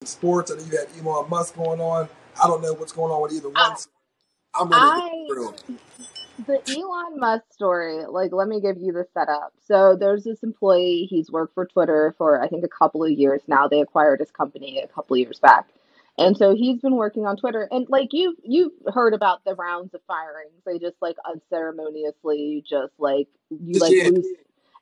sports. I know you had Elon Musk going on. I don't know what's going on with either one. I, So I'm ready to get I through. the Elon Musk story, like, let me give you the setup. So there's this employee, he's worked for Twitter for I think a couple of years now. They acquired his company a couple of years back. And so he's been working on Twitter. And like you've heard about the rounds of firings. They just like unceremoniously just like you Just like yeah, lose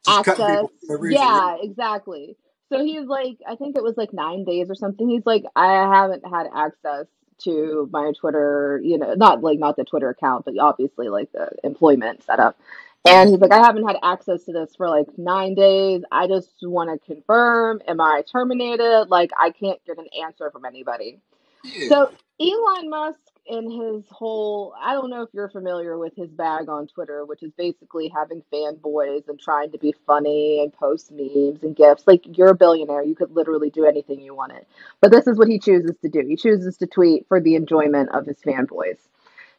just cutting access. people for no reason. Yeah. Yeah, exactly. So he's like, I think it was like 9 days or something. He's like, I haven't had access to my Twitter, not the Twitter account, but obviously like the employment setup. And he's like, I haven't had access to this for like 9 days. I just want to confirm, am I terminated? Like, I can't get an answer from anybody. Yeah. So Elon Musk and his whole, I don't know if you're familiar with his bag on Twitter, which is basically having fanboys and trying to be funny and post memes and gifs. Like, you're a billionaire. You could literally do anything you wanted. But this is what he chooses to do. He chooses to tweet for the enjoyment of his fanboys.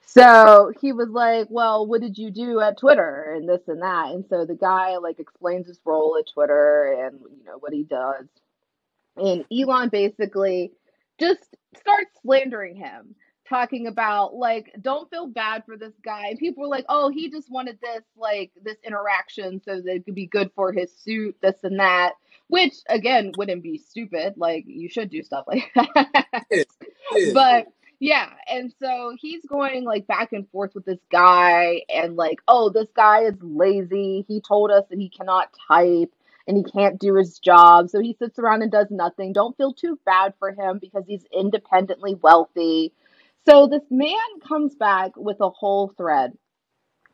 So he was like, well, what did you do at Twitter and this and that? And so the guy like explains his role at Twitter and what he does. And Elon basically just starts slandering him, talking about like, don't feel bad for this guy. And people were like, oh, he just wanted this interaction so that it could be good for his suit, this and that, which again wouldn't be stupid. Like, you should do stuff like that. Yeah. Yeah. But yeah, and so he's going like back and forth with this guy, and like, oh, this guy is lazy. He told us that he cannot type and he can't do his job. So he sits around and does nothing. Don't feel too bad for him because he's independently wealthy. So this man comes back with a whole thread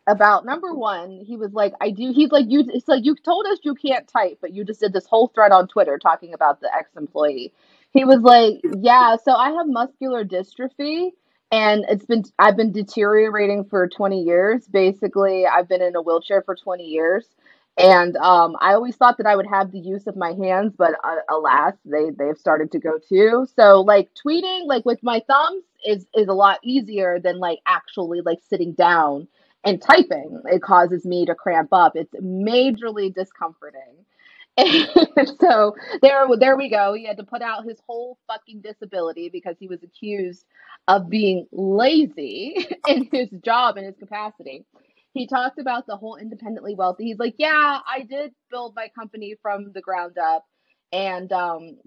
about number one. He was like, I do. He's like, you. It's like, you told us you can't type, but you just did this whole thread on Twitter talking about the ex-employee. He was like, yeah. So I have muscular dystrophy, and I've been deteriorating for 20 years. Basically, I've been in a wheelchair for 20 years. And I always thought that I would have the use of my hands, but alas, they've started to go too. So like tweeting like with my thumbs is a lot easier than like actually like sitting down and typing. It causes me to cramp up. It's majorly discomforting. And so there we go. He had to put out his whole fucking disability because he was accused of being lazy in his job and his capacity. He talked about the whole independently wealthy. He's like, yeah, I did build my company from the ground up, and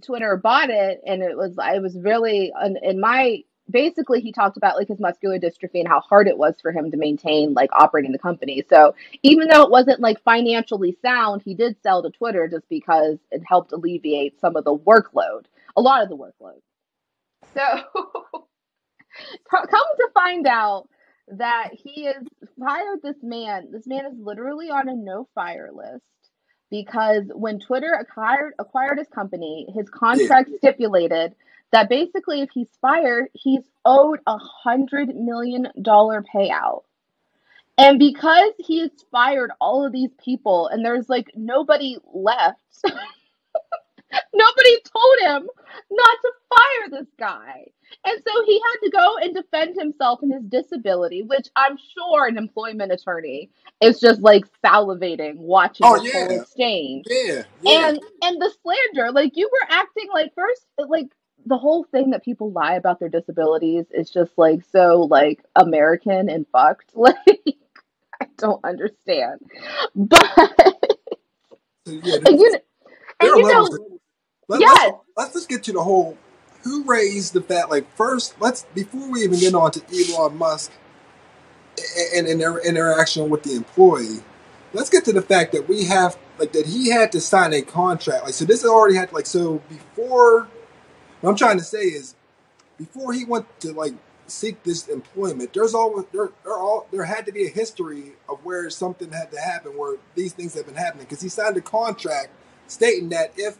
Twitter bought it, and it was really in my basically he talked about like his muscular dystrophy and how hard it was for him to maintain like operating the company. So even though it wasn't like financially sound, he did sell to Twitter just because it helped alleviate some of the workload, a lot of the workload. So come to find out that he has fired this man. This man is literally on a no fire list because when Twitter acquired his company, his Yeah. contract stipulated that basically if he's fired, he's owed $100 million payout. And because he has fired all of these people and there's like nobody left, nobody told him not to fire this guy. And so he had to go and defend himself and his disability, which I'm sure an employment attorney is just like salivating watching Oh this whole yeah. exchange. Yeah. Yeah. And the slander, like you were acting like first like the whole thing that people lie about their disabilities is just like so like American and fucked. Like I don't understand. But So yeah, and you there and are you levels. know, Let's yes. let's just get to the whole who raised the fact. Like first, let's before we even get on to Elon Musk and their interaction with the employee, let's get to the fact that we have like that he had to sign a contract. Like so, this already had like so before. What I'm trying to say is before he went to like seek this employment, there had to be a history of where something had to happen where these things have been happening because he signed a contract stating that if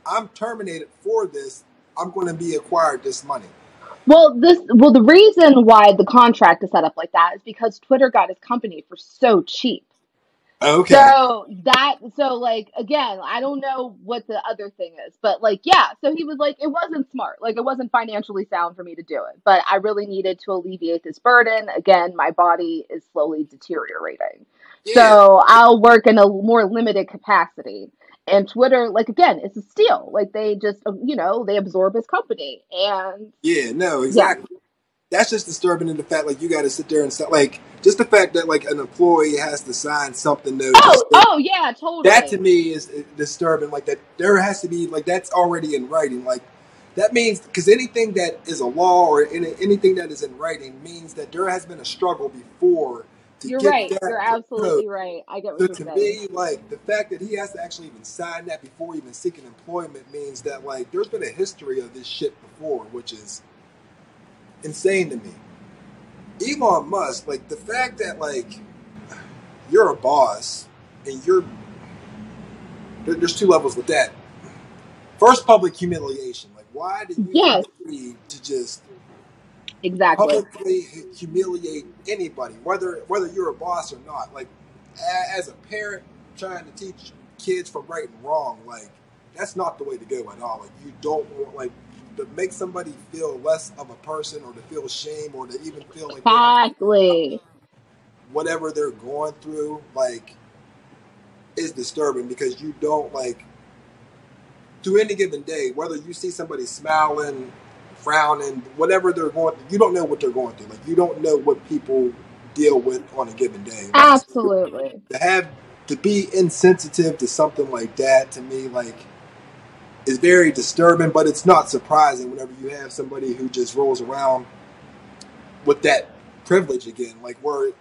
I'm terminated for this, I'm going to be acquired this money. The reason why the contract is set up like that is because Twitter got his company for so cheap. Okay. So like again, I don't know what the other thing is, but like yeah, so he was like it wasn't smart. Like it wasn't financially sound for me to do it, but I really needed to alleviate this burden. Again, my body is slowly deteriorating. Yeah. So I'll work in a more limited capacity. And Twitter, like, again, it's a steal. Like, they just, they absorb his company. And Yeah, no, yeah. exactly. That's just disturbing in the fact like you got to sit there and like just the fact that like an employee has to sign something though to say Oh, yeah, that to totally. me is disturbing. Like that, there has to be like that's already in writing. Like that means because anything that is a law or anything that is in writing means that there has been a struggle before to You're get right. You're that proposed. absolutely right. I get So what you're to saying. me, like the fact that he has to actually even sign that before even seeking employment means that like there's been a history of this shit before, which is insane to me. Elon Musk, like the fact that like you're a boss and there's two levels with that. First, public humiliation. Like, why do you Yes, agree to just exactly. publicly humiliate anybody, whether you're a boss or not? Like, as a parent trying to teach kids from right and wrong, like that's not the way to go at all. Like, you don't want like to make somebody feel less of a person or to feel shame or to even feel like they have Exactly. whatever they're going through. Like, is disturbing because you don't like to any given day, whether you see somebody smiling, frowning, whatever they're going through, you don't know what they're going through. Like you don't know what people deal with on a given day. Like Absolutely. to have to be insensitive to something like that to me like is very disturbing, but it's not surprising whenever you have somebody who just rolls around with that privilege again, like where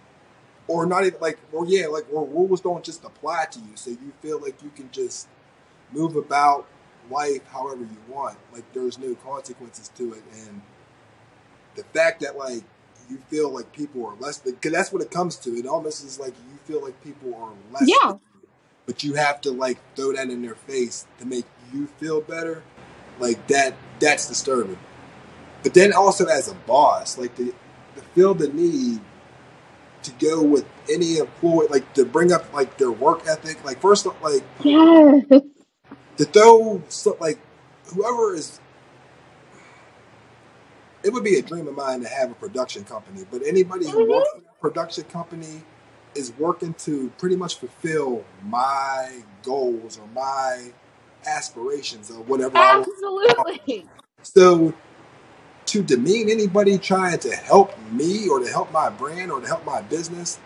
or not even like or yeah, like or rules don't just apply to you. So you feel like you can just move about life however you want. Like there's no consequences to it, and the fact that like you feel like people are less than, because that's what it comes to. It almost is like you feel like people are less than, Yeah. but you have to like throw that in their face to make you feel better. Like that, that's disturbing. But then also as a boss, like to feel the need to go with any employee, like to bring up like their work ethic. Like first, like Yes. to throw like whoever is, it would be a dream of mine to have a production company, but anybody who works Mhm. for that production company is working to pretty much fulfill my goals or my aspirations or whatever I want. Absolutely. So to demean anybody trying to help me or to help my brand or to help my business,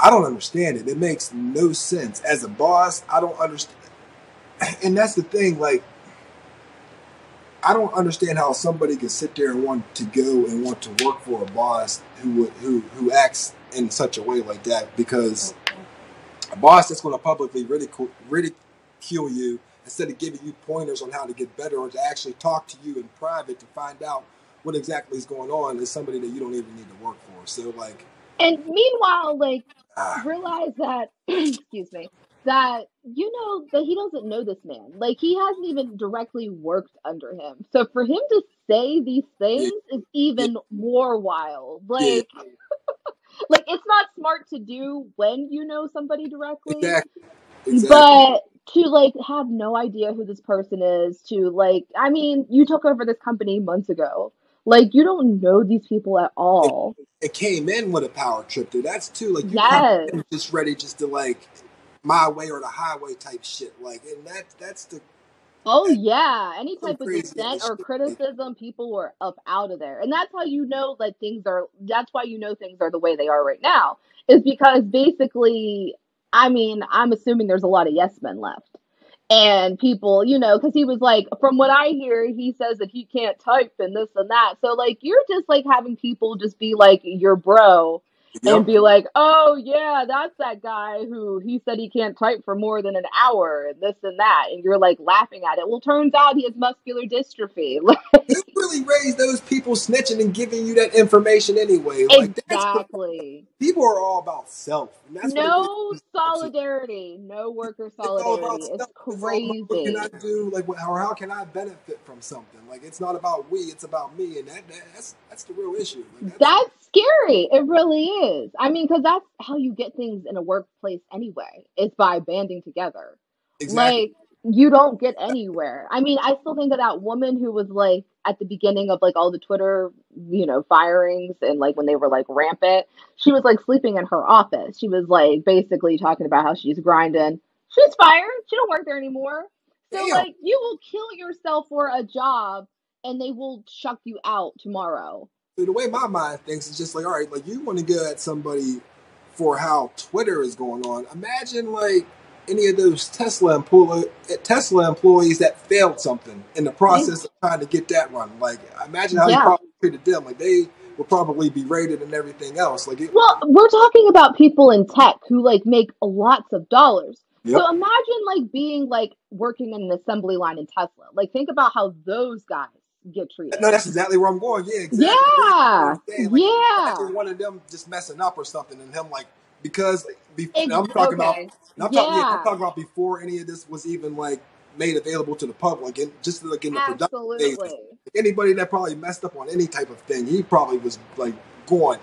I don't understand it. It makes no sense. As a boss, I don't understand. And that's the thing, like I don't understand how somebody can sit there and want to go and want to work for a boss who acts in such a way like that. Because a boss that's going to publicly ridicule you instead of giving you pointers on how to get better or to actually talk to you in private to find out what exactly is going on is somebody that you don't even need to work for. So like, And meanwhile, like, ah, realize that, excuse me, that that he doesn't know this man. Like, he hasn't even directly worked under him. So for him to say these yeah, things is yeah, even more wild. yeah, Like it's not smart to do when you know somebody directly, exactly, exactly. but to like have no idea who this person is, to like, I mean, you took over this company months ago. Like, you don't know these people at It, all. it came in with a power trip there. That's too like you come Yes. in just ready just to like my way or the highway type shit. Like, and that's the Oh that's yeah. Any some type of crazy dissent ass or shit. Like, criticism, people were up out of there. And that's how you know that that's why you know things are the way they are right now. Is because basically, I mean, I'm assuming there's a lot of yes men left. And people, because he was like, from what I hear, he says that he can't type and this and that. So like, you're just like having people just be like your bro and yep. be like, oh yeah, that's that guy who he said he can't type for more than an hour and this and that. And you're like laughing at it. Well, turns out he has muscular dystrophy. Who really raised those people snitching and giving you that information anyway? Like that's what Exactly. people are all about self, and that's what it really No comes down to. solidarity, no worker It's all about solidarity. It's self. It's all about what can I crazy. do, like or how can I benefit from something. Like it's not about we, it's about me, and that's the real issue. Like that's That's scary. It really is. I mean, because that's how you get things in a workplace anyway. It's by banding together. exactly. Like, you don't get anywhere. I mean, I still think of that woman who was like at the beginning of like all the Twitter, firings and like when they were like rampant. She was like sleeping in her office. She was like basically talking about how she's grinding. She's fired. She don't work there anymore. So Damn. like you will kill yourself for a job and they will chuck you out tomorrow. So the way my mind thinks is just like, all right, like you want to go at somebody for how Twitter is going on. Imagine like any of those Tesla employees that failed something in the process of trying to get that run. Like, imagine how he Yeah. probably treated them. Like they would probably be rated and everything else. Like, Well, we're talking about people in tech who like make lots of dollars. yep. So imagine like being like working in an assembly line in Tesla. Like think about how those guys get treated. No, that's exactly where I'm going. Yeah, exactly. That's what Yeah. I'm saying. Like, Yeah. imagine one of them just messing up or something, and him like because and I'm talking about, Okay. I'm Yeah. talking about before any of this was even like made available to the public, and just like in the production phases. Absolutely. Anybody that probably messed up on any type of thing, he probably was like going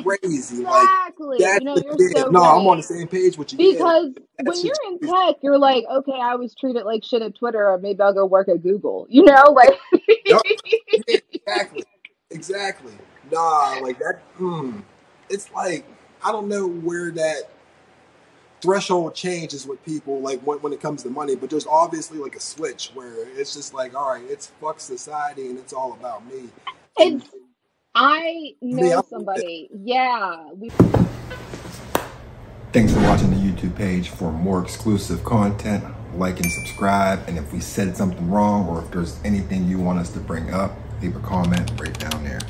crazy. Like Exactly. that's You know, the you're yeah. so No, I'm on right. the same page with you. Yeah, like, Because that when shit's you're in crazy. tech, you're like, okay, I was treated like shit at Twitter, or maybe I'll go work at Google. You know, like Yep. Yeah, exactly. Exactly. Nah, like that. It's like I don't know where that threshold changes with people, like when it comes to money. But there's obviously like a switch where it's just like, all right, it's fuck society and it's all about me. And it's I me, know I'm with it. somebody. Yeah, we Thanks for watching the YouTube page. For more exclusive content, like and subscribe. And if we said something wrong or if there's anything you want us to bring up, leave a comment right down there.